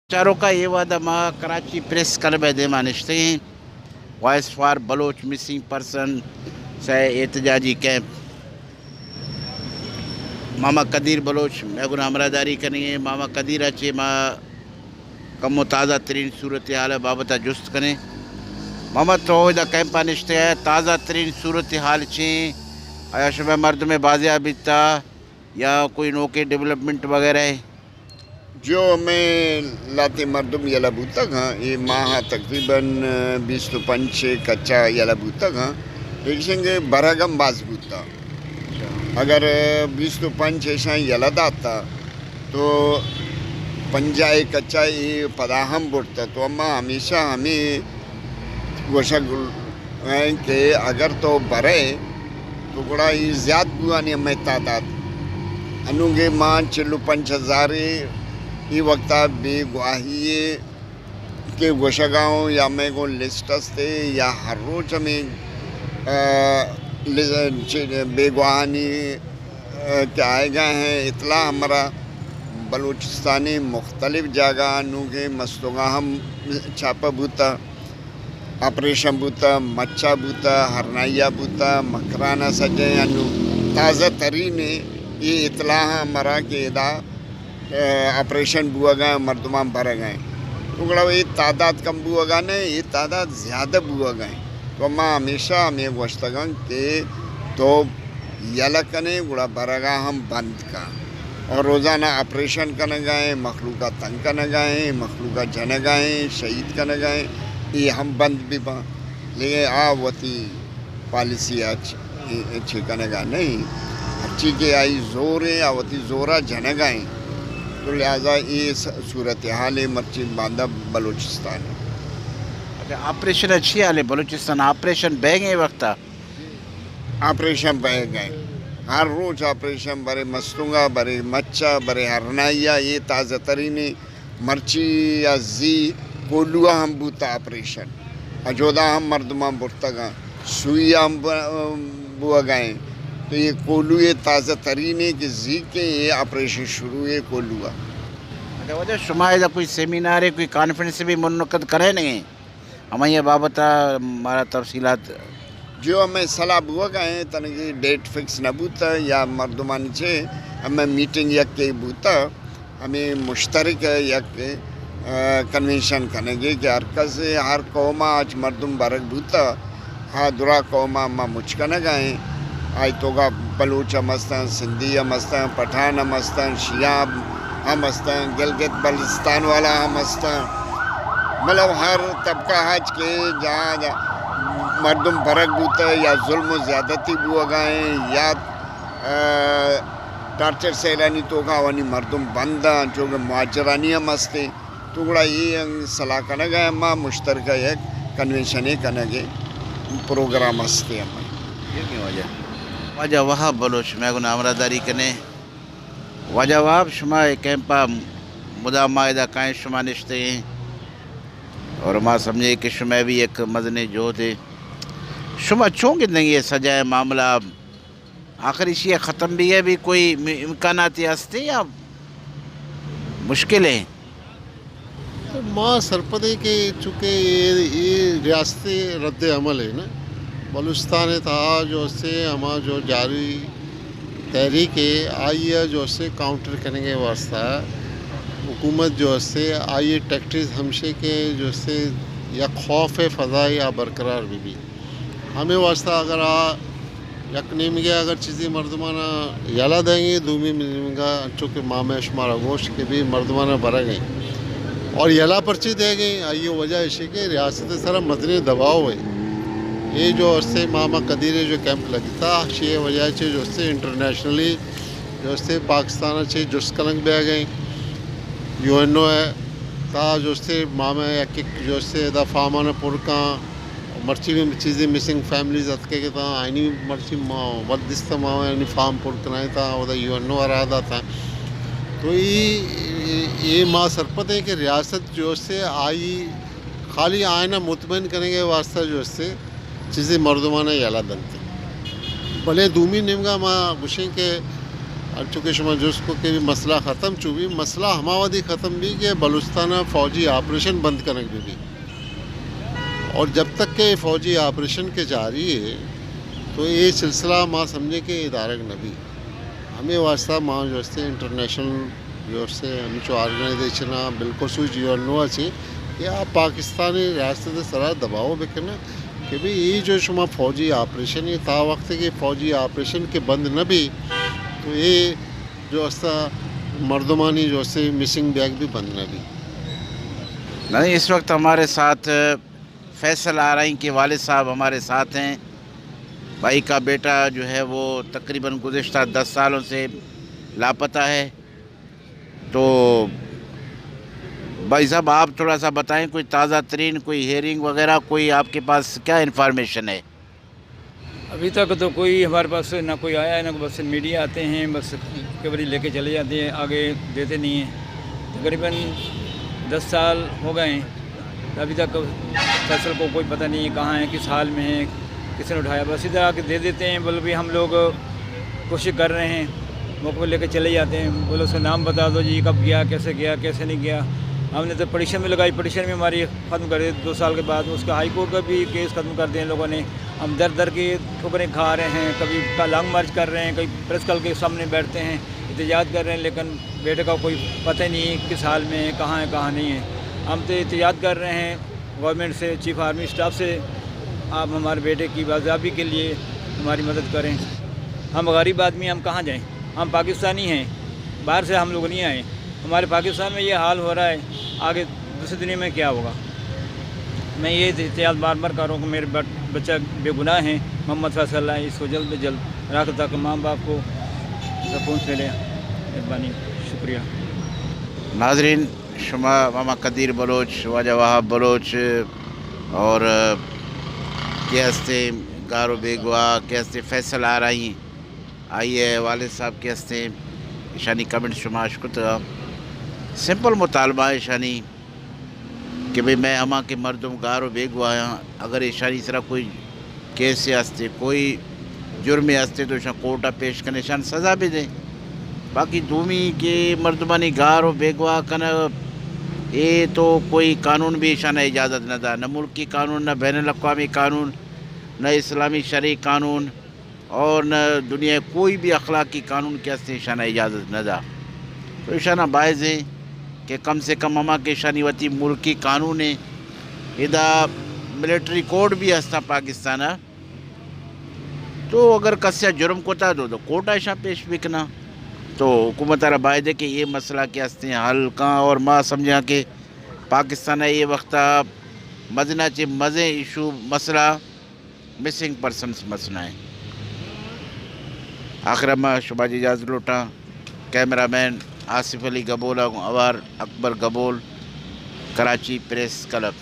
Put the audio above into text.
चारों का ये वादा माँ कराची प्रेस क्लब मानिश्ते हैं voice for Baloch missing person से एहतजाजी कैंप मामा कदीर बलोच मैं गुना हमरादारी करेंगे मामा कदीर अचे माँ कमो ताज़ा तरीन सूरत हाल बाबत जुस्त करें मामा तो कैंप निश्ते है ताज़ा तरीन सूरत हाल छें आया शुभ मर्द में बाजियाबी था या कोई नौके डेवलपमेंट वगैरह है जो मैं लाते मर्दम यला बूतक हाँ ये माह तकरीबन 20 कच्चा यला बूतक हाँ देखेंगे बरागम बाज बूता अगर 20 ऐसा यला दाता तो पंजाए कच्चा ये पदाहम बुड़ता तो अम्मा हमेशा हमें गोशा के अगर तो बरे तो बड़ा ये ज़्याद बुआनी हमें तादाद अनुगे माँ चिल्लू 5000 ये वक्त बेगवाही के गोशगाँव या मैं को लिस्ट थे या हर रोज हमें बेगवाहानी क्या आए गए हैं इतला हमारा बलूचिस्तानी मुख्तलिफ जगह नूगे मस्तुगा हम छापा बूता ऑपरेशन बूता मच्छा बूता हरनाइया बूता मकराना सजे अनु ताज़ा तरीन ये इतला हमारा के इदा ऑपरेशन बुआ गए मर्दमा भर गए तो बड़ा ये तादाद कम बुआ गए ने ये तादाद ज़्यादा बुआ गए तो मैं हमेशा हमें गोश्तगन के तो यला कने गुड़ा भरगा हम बंद का और रोज़ाना ऑपरेशन करने गए मखलूका तंग करने गए मखलूका जन गए शहीद करने गए ये हम बंद भी बा लेकिन आवती पॉलिसी अच्छी करने गए नहीं अच्छी के आई जोर है आवती जोरा जन गए तो लिहाजा ये सूरत हाल है मर्ची बांदा बलूचिस्तान अच्छा ऑपरेशन अच्छी हाल है बलूचिस्तान ऑपरेशन बह गए वक्त ऑपरेशन बह गए हर रोज़ ऑपरेशन बरे मस्तूंगा बरे मच्छा बरे हरनाइया ये ताज़ा तरीन मर्ची या जी कोलुआ हम बूता ऑपरेशन अजोदा हम मर्दमा बुरतगा सुइया हम बुआ गए तो ये कोलू ये ताज़ा तरीन है कि जी के ये ऑपरेशन शुरू है कोलुआ अच्छा वजह शुमाइदा कोई सेमिनार है कोई कॉन्फ्रेंस भी मुनक़द करे नहीं हम ये बाबत हमारा तफसीलात जो हमें सलाह बुआ गए तन की डेट फिक्स न बूता या मर्दमानी छे हमें मीटिंग यक के बूता हमें मुश्तरक यक कन्वेंशन करेंगे कि हर कौमा आज मर्दम बरक बूता हाँ दुरा कौमा अम्मा मुचकन गए आई तोगा बलूच मस्तान सिंधी मस्तान पठान मस्तान शिया मस्तान गिलगित बल्तिस्तान वाला मस्तान मतलब हर तबका हज के जहाँ मर्दम बरक बूता या जुल्म ज़्यादती बुआ गए या टार्चर सैलानी तोगा वनी मर्दम बंदा जो मुआजरानी मस्ते टुकड़ा ये सलाह करने गए अम्मा मुश्तरका एक कन्वेंशन करने प्रोग्राम हंसते अम्मा ये क्यों वजह वजह वहाँ बलोच मैं गुना हमरादारी कने वजह वहाँ शुमा कैंपा मुदा मायदा कायं शुमा निश्ते हैं और माँ समझे कि शुमा भी एक मजने जो थे शुमा चों कितने ये सजाए मामला आखिर इसी ख़त्म भी है भी कोई इम्कानात हंसते या मुश्किल है तो माँ सरपदे के चूँकि ये रियासती रद्द अमल है ना बलूचिस्तान था जो से हमारा जो जारी तहरीक है आइए जो से काउंटर करने के वास्ता हुकूमत जो से आइए टैक्टिस हमशे के जो से या खौफ फ़ज़ा या बरकरार भी हमें वास्ता अगर यकने में अगर चीज़ें मर्दमाना यला देंगे दूमी मिलेगा चूँकि मामे शुमारा गोश्त के भी मर्दमाना भरा गई और यला पर्ची दे गई ये वजह इसी के रियासत सर मदनी दबाव है ये जो उससे मामा कदीर जो कैंप लगता ये वजह से जो से इंटरनेशनली जो से पाकिस्तान से जुस कलंग बह गई यूएनओ है ता जो से मामा एक जो से दफामान पुरका मर्ची में चीज़ें मिसिंग फैमिलीज अतके के था आईनी मर्ची वदिस्त मामा यानी फार्म पुरकनाए था वो यूएनओ अरादा था तो ये माँ सरपत है कि रियासत जो से आई खाली आयना मुतमईन करने के वास्ते जो से चीज़ें मर्दमाना यला दलती भले दूमी निमगा माँ गुशें के और चूँकि शुमा जिसको कि मसला ख़त्म चुभी मसला हमावदी ख़त्म भी कि बलूचिस्तान फ़ौजी ऑपरेशन बंद करने के भी और जब तक के फ़ौजी ऑपरेशन के जारी है तो ये सिलसिला माँ समझे कि इदारक नबी हमें वास्ता माँ जो इंटरनेशनल जो हमें जो ऑर्गेनाइजेशन बिल्कुल सूझ नो अच्छी कि आप पाकिस्तानी रियासत सरा दबाव बेकना कि भाई ये जो शुमा फ़ौजी ऑपरेशन ये ता वक्त के फ़ौजी ऑपरेशन के बंद न भी तो ये जो अस्ता मर्दमानी जो से मिसिंग बैग भी बंद न भी नहीं। इस वक्त हमारे साथ फैसल आरई के वालिद साहब हमारे साथ हैं। भाई का बेटा जो है वो तकरीबन गुज़िश्ता 10 सालों से लापता है। तो भाई साहब आप थोड़ा सा बताएं, कोई ताज़ा तरीन कोई हेयरिंग वगैरह कोई आपके पास क्या इन्फॉर्मेशन है? अभी तक तो कोई हमारे पास ना कोई आया है, ना बस मीडिया आते हैं, बस खबरें लेके चले जाते हैं, आगे देते नहीं हैं। तकरीबन 10 साल हो गए हैं, अभी तक फैसल को कोई पता नहीं है कहाँ है, किस हाल में है, किसने उठाया। बस इधर आके दे देते हैं, बोलो भी हम लोग कोशिश कर रहे हैं, मौके पर लेके चले जाते हैं। बोलो उसका नाम बता दो जी, कब गया, कैसे नहीं गया। हमने तो पटिशन में लगाई, पटिशन में हमारी ख़त्म कर दी 2 साल के बाद। उसका हाई कोर्ट का भी केस ख़त्म कर दिए लोगों ने। हम दर की ठोकरें खा रहे हैं, कभी का लॉन्ग मार्च कर रहे हैं, कभी प्रेस क्लब के सामने बैठते हैं, एहतजाज कर रहे हैं, लेकिन बेटे का कोई पता ही नहीं है किस हाल में है, कहाँ नहीं है। हम तो एहतजाज कर रहे हैं गवर्नमेंट से, चीफ आर्मी स्टाफ से, आप हमारे बेटे की बाज़ाबी के लिए हमारी मदद करें। हम गरीब आदमी, हम कहाँ जाएँ? हम पाकिस्तानी हैं, बाहर से हम लोग नहीं आए। हमारे पाकिस्तान में ये हाल हो रहा है, आगे दूसरी दुनिया में क्या होगा? मैं ये एहतियात बार कर रहा हूँ कि मेरे बच्चा बेगुनाह हैं। मोहम्मद फैसल इसको जल्द से जल्द रख ताकि माँ बाप को सुकून मिले। मेहरबानी, शुक्रिया। नाजरीन, शुमा मामा कदीर बलोच, ख्वाजा वहाब बलोच और के हस्ते गारो बेगवा के हस्ते फैसल आरई आई है, वालिद साहब के हस्ते ईशानी कमेंट शुमा शुक्र सिंपल मुतालबा है ईशानी कि भाई मैं अमा के मर्दम गारो बेगवा अगर ईशानी तरह कोई केस हस्ते कोई जुर्म हस्ते तो ईशा कोर्टा पेश करने ईशान सज़ा भी दें। बाकी दूमी के मर्दमानी गारो बेगवा कन ये तो कोई कानून भी ईशाना इजाज़त न था, न मुल्की कानून, न बैन अल-अक़वामी कानून, न इस्लामी शरई कानून और न दुनिया कोई भी अखलाकी कानून के हस्ते ईशाना इजाज़त न था। तो ईशाना बायज़ है कि कम से कम अमा के ईशानी वती मुल्की कानून है, इदा मिलिट्री कोड भी हस्ता पाकिस्तान। तो अगर कस्या जुर्म कोता तो कोर्ट ऐसा पेश बिकना। तो हुकूमत रा बायद है कि ये मसला के हस्ते हल का और माँ समझा कि पाकिस्तान ये वक्त मजना चे मज़े इशू मसला मिसिंग पर्सनस मसला है। आखिर में शुभाजी इजाज़त लौटा। Cameraman Asif Ali Gabol, Awar Akbar Gabol, Karachi press club.